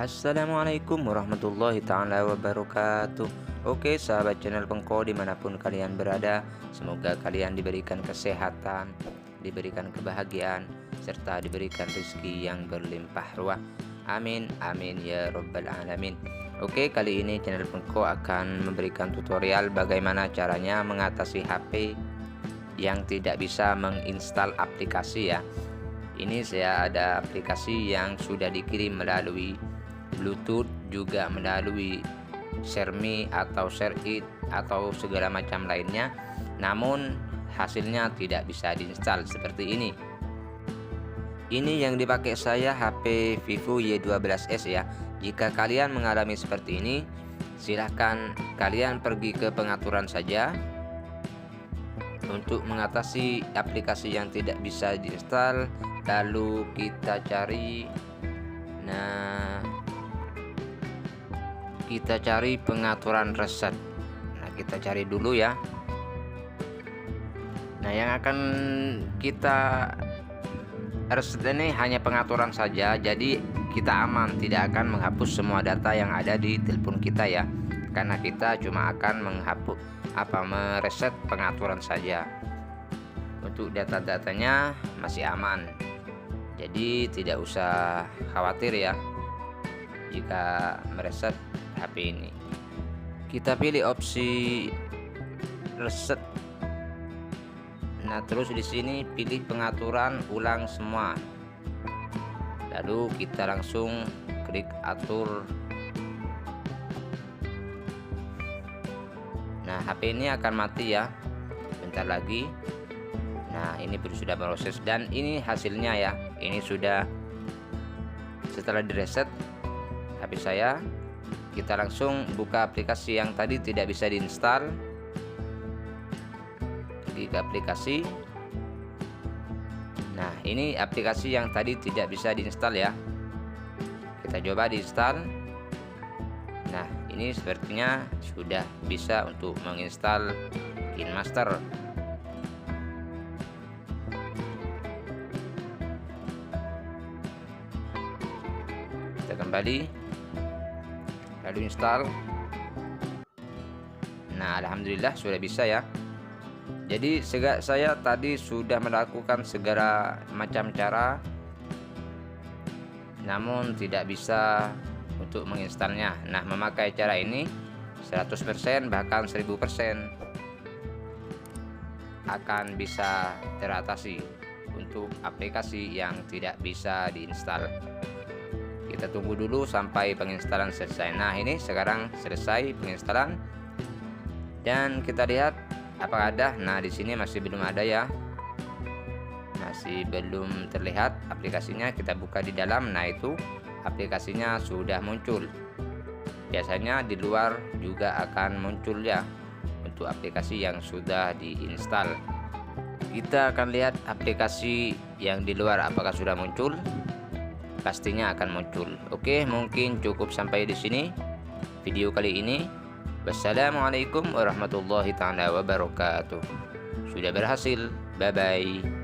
Assalamualaikum warahmatullahi ta'ala wabarakatuh. Oke sahabat channel Pengko dimanapun kalian berada, semoga kalian diberikan kesehatan, diberikan kebahagiaan, serta diberikan rezeki yang berlimpah ruah. Amin amin ya robbal alamin. Oke, kali ini channel Pengko akan memberikan tutorial bagaimana caranya mengatasi HP yang tidak bisa menginstal aplikasi ya. Ini saya ada aplikasi yang sudah dikirim melalui Bluetooth, juga melalui ShareMe atau ShareIt atau segala macam lainnya, namun hasilnya tidak bisa diinstal seperti ini. Ini yang dipakai saya HP Vivo Y12s ya. Jika kalian mengalami seperti ini, silahkan kalian pergi ke pengaturan saja. Untuk mengatasi aplikasi yang tidak bisa diinstal, lalu kita cari, kita cari pengaturan reset. Kita cari dulu ya. Yang akan kita reset ini hanya pengaturan saja, jadi kita aman, tidak akan menghapus semua data yang ada di telepon kita ya, karena kita cuma akan mereset pengaturan saja. Untuk data-datanya masih aman, jadi tidak usah khawatir ya jika mereset HP ini. Kita pilih opsi reset. Terus di sini pilih pengaturan ulang semua. Lalu kita langsung klik atur. HP ini akan mati ya, bentar lagi. Ini sudah proses dan ini hasilnya ya. Ini sudah setelah direset HP saya. Kita langsung buka aplikasi yang tadi tidak bisa diinstal. Pergi ke aplikasi. Ini aplikasi yang tadi tidak bisa diinstal ya. Kita coba diinstal. Ini sepertinya sudah bisa untuk menginstal KineMaster. Kita kembali, lalu install. Alhamdulillah sudah bisa ya. Jadi saya tadi sudah melakukan segala macam cara, namun tidak bisa untuk menginstalnya. Memakai cara ini 100% bahkan 1000% akan bisa teratasi untuk aplikasi yang tidak bisa diinstal. Kita tunggu dulu sampai penginstalan selesai. Ini sekarang selesai penginstalan dan kita lihat apakah ada. Di sini masih belum ada ya, masih belum terlihat aplikasinya. Kita buka di dalam, itu aplikasinya sudah muncul. Biasanya di luar juga akan muncul ya untuk aplikasi yang sudah diinstal. Kita akan lihat aplikasi yang di luar apakah sudah muncul. Pastinya akan muncul. Oke, mungkin cukup sampai di sini video kali ini. Wassalamualaikum warahmatullahi ta'ala wabarakatuh. Sudah berhasil. Bye bye.